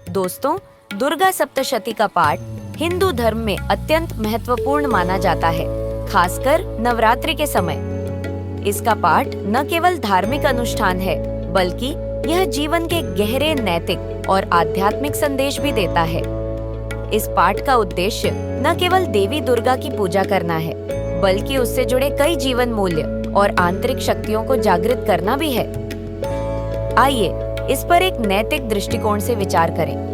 दोस्तों, दुर्गा सप्तशती का पाठ हिंदू धर्म में अत्यंत महत्वपूर्ण माना जाता है, खासकर नवरात्रि के समय। इसका पाठ न केवल धार्मिक अनुष्ठान है, बल्कि यह जीवन के गहरे नैतिक और आध्यात्मिक संदेश भी देता है। इस पाठ का उद्देश्य न केवल देवी दुर्गा की पूजा करना है, बल्कि उससे जुड़े कई जीवन मूल्य और आंतरिक शक्तियों को जागृत करना भी है। आइए इस पर एक नैतिक दृष्टिकोण से विचार करें।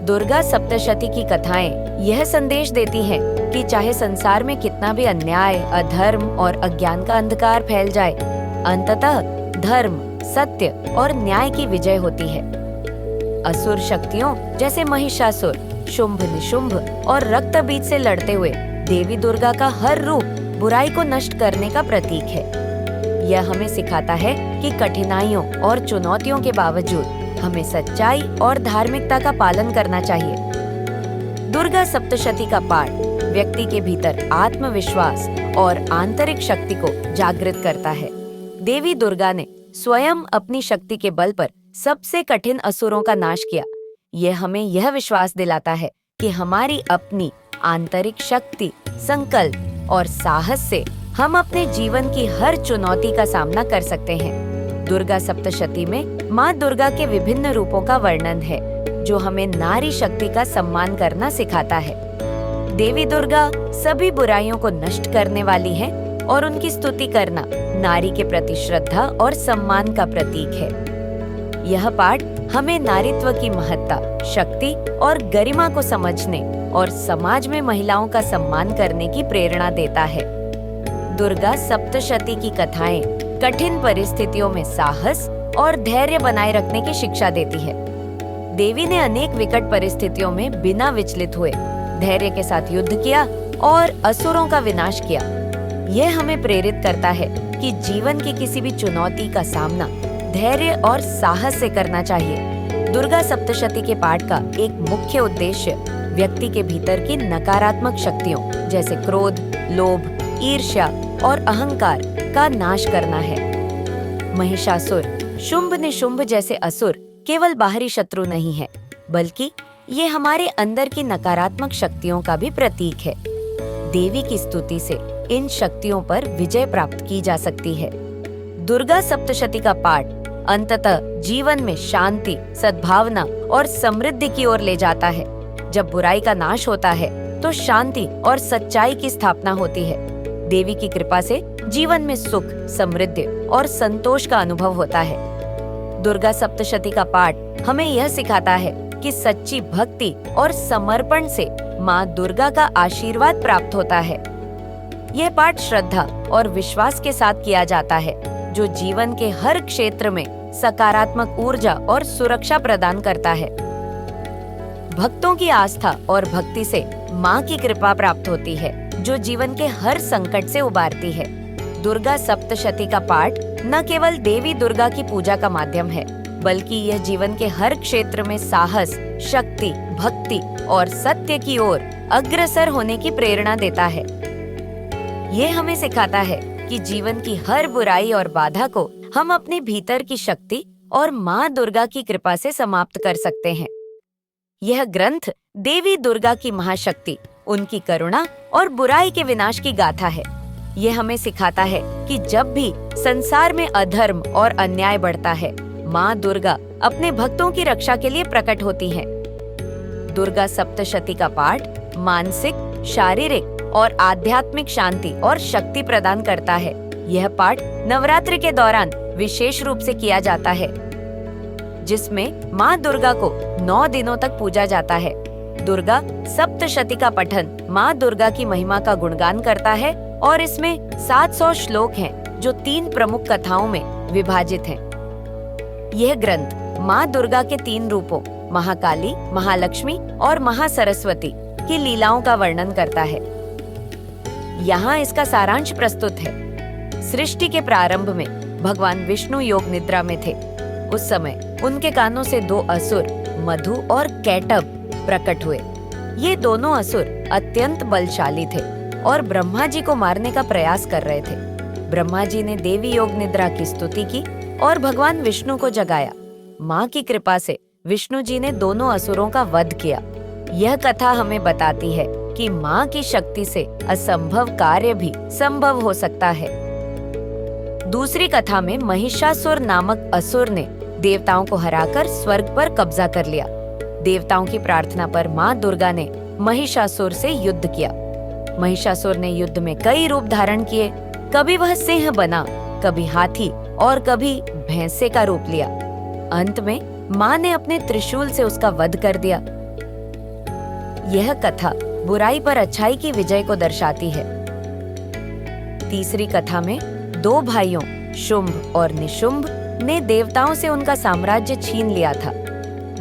दुर्गा सप्तशती की कथाएं यह संदेश देती हैं कि चाहे संसार में कितना भी अन्याय, अधर्म और अज्ञान का अंधकार फैल जाए, अंततः धर्म, सत्य और न्याय की विजय होती है। असुर शक्तियों जैसे महिषासुर, शुंभ निशुंभ और रक्तबीज से लड़ते हुए देवी दुर्गा का हर रूप बुराई को नष्ट करने का प्रतीक है। यह हमें सिखाता है कि कठिनाइयों और चुनौतियों के बावजूद हमें सच्चाई और धार्मिकता का पालन करना चाहिए। दुर्गा सप्तशती का पाठ व्यक्ति के भीतर आत्मविश्वास और आंतरिक शक्ति को जागृत करता है। देवी दुर्गा ने स्वयं अपनी शक्ति के बल पर सबसे कठिन असुरों का नाश किया। यह हमें यह विश्वास दिलाता है कि हमारी अपनी आंतरिक शक्ति, संकल्प और साहस से हम अपने जीवन की हर चुनौती का सामना कर सकते हैं। दुर्गा सप्तशती में माँ दुर्गा के विभिन्न रूपों का वर्णन है, जो हमें नारी शक्ति का सम्मान करना सिखाता है। देवी दुर्गा सभी बुराइयों को नष्ट करने वाली है और उनकी स्तुति करना नारी के प्रति श्रद्धा और सम्मान का प्रतीक है। यह पाठ हमें नारीत्व की महत्ता, शक्ति और गरिमा को समझने और समाज में महिलाओं का सम्मान करने की प्रेरणा देता है। दुर्गा सप्तशती की कथाएं कठिन परिस्थितियों में साहस और धैर्य बनाए रखने की शिक्षा देती है। देवी ने अनेक विकट परिस्थितियों में बिना विचलित हुए धैर्य के साथ युद्ध किया और असुरों का विनाश किया। यह हमें प्रेरित करता है कि जीवन की किसी भी चुनौती का सामना धैर्य और साहस से करना चाहिए। दुर्गा सप्तशती के पाठ का एक मुख्य उद्देश्य व्यक्ति के भीतर की नकारात्मक शक्तियों जैसे क्रोध, लोभ, ईर्ष्या और अहंकार का नाश करना है। महिषासुर, शुंभ निशुंभ जैसे असुर केवल बाहरी शत्रु नहीं है, बल्कि ये हमारे अंदर की नकारात्मक शक्तियों का भी प्रतीक है। देवी की स्तुति से इन शक्तियों पर विजय प्राप्त की जा सकती है। दुर्गा सप्तशती का पाठ अंततः जीवन में शांति, सद्भावना और समृद्धि की ओर ले जाता है। जब बुराई का नाश होता है, तो शांति और सच्चाई की स्थापना होती है। देवी की कृपा से जीवन में सुख, समृद्धि और संतोष का अनुभव होता है। दुर्गा सप्तशती का पाठ हमें यह सिखाता है कि सच्ची भक्ति और समर्पण से माँ दुर्गा का आशीर्वाद प्राप्त होता है। यह पाठ श्रद्धा और विश्वास के साथ किया जाता है, जो जीवन के हर क्षेत्र में सकारात्मक ऊर्जा और सुरक्षा प्रदान करता है। भक्तों की आस्था और भक्ति से माँ की कृपा प्राप्त होती है, जो जीवन के हर संकट से उबारती है। दुर्गा सप्तशती का पाठ न केवल देवी दुर्गा की पूजा का माध्यम है, बल्कि यह जीवन के हर क्षेत्र में साहस, शक्ति, भक्ति और सत्य की ओर अग्रसर होने की प्रेरणा देता है। ये हमें सिखाता है कि जीवन की हर बुराई और बाधा को हम अपने भीतर की शक्ति और माँ दुर्गा की कृपा से समाप्त कर सकते हैं। यह ग्रंथ देवी दुर्गा की महाशक्ति, उनकी करुणा और बुराई के विनाश की गाथा है। यह हमें सिखाता है कि जब भी संसार में अधर्म और अन्याय बढ़ता है, माँ दुर्गा अपने भक्तों की रक्षा के लिए प्रकट होती हैं। दुर्गा सप्तशती का पाठ मानसिक, शारीरिक और आध्यात्मिक शांति और शक्ति प्रदान करता है। यह पाठ नवरात्रि के दौरान विशेष रूप से किया जाता है, जिसमें माँ दुर्गा को 9 दिनों तक पूजा जाता है। दुर्गा सप्तशती का पठन माँ दुर्गा की महिमा का गुणगान करता है और इसमें 700 श्लोक हैं, जो 3 प्रमुख कथाओं में विभाजित हैं। यह ग्रंथ माँ दुर्गा के 3 रूपों महाकाली, महालक्ष्मी और महासरस्वती की लीलाओं का वर्णन करता है। यहाँ इसका सारांश प्रस्तुत है। सृष्टि के प्रारंभ में भगवान विष्णु योग निद्रा में थे। उस समय उनके कानों से 2 असुर, मधु और कैटभ, प्रकट हुए। ये दोनों असुर अत्यंत बलशाली थे और ब्रह्मा जी को मारने का प्रयास कर रहे थे। ब्रह्मा जी ने देवी योग निद्रा की स्तुति की और भगवान विष्णु को जगाया। माँ की कृपा से विष्णु जी ने दोनों असुरों का वध किया। यह कथा हमें बताती है कि माँ की शक्ति से असंभव कार्य भी संभव हो सकता है। दूसरी कथा में महिषासुर नामक असुर ने देवताओं को हराकर स्वर्ग पर कब्जा कर लिया। देवताओं की प्रार्थना पर माँ दुर्गा ने महिषासुर से युद्ध किया। महिषासुर ने युद्ध में कई रूप धारण किए। कभी वह सिंह बना, कभी हाथी और कभी भैंसे का रूप लिया। अंत में माँ ने अपने त्रिशूल से उसका वध कर दिया। यह कथा बुराई पर अच्छाई की विजय को दर्शाती है। तीसरी कथा में दो भाइयों शुंभ और निशुंभ ने देवताओं से उनका साम्राज्य छीन लिया था।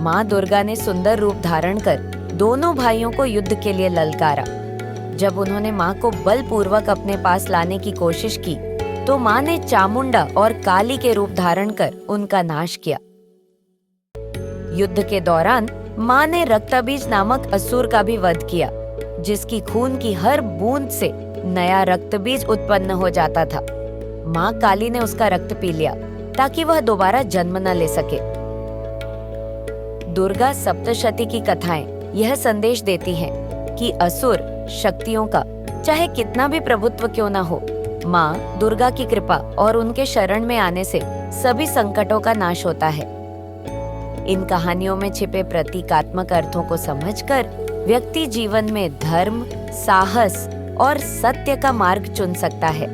माँ दुर्गा ने सुंदर रूप धारण कर दोनों भाइयों को युद्ध के लिए ललकारा। जब उन्होंने माँ को बलपूर्वक अपने पास लाने की कोशिश की तो माँ ने चामुंडा और काली के रूप धारण कर उनका नाश किया। युद्ध के दौरान माँ ने रक्तबीज नामक असुर का भी वध किया, जिसकी खून की हर बूंद से नया रक्तबीज उत्पन्न हो जाता था। माँ काली ने उसका रक्त पी लिया ताकि वह दोबारा जन्म न ले सके। दुर्गा सप्तशती की कथाएं यह संदेश देती हैं कि असुर शक्तियों का चाहे कितना भी प्रभुत्व क्यों न हो, माँ दुर्गा की कृपा और उनके शरण में आने से सभी संकटों का नाश होता है। इन कहानियों में छिपे प्रतीकात्मक अर्थों को समझकर व्यक्ति जीवन में धर्म, साहस और सत्य का मार्ग चुन सकता है।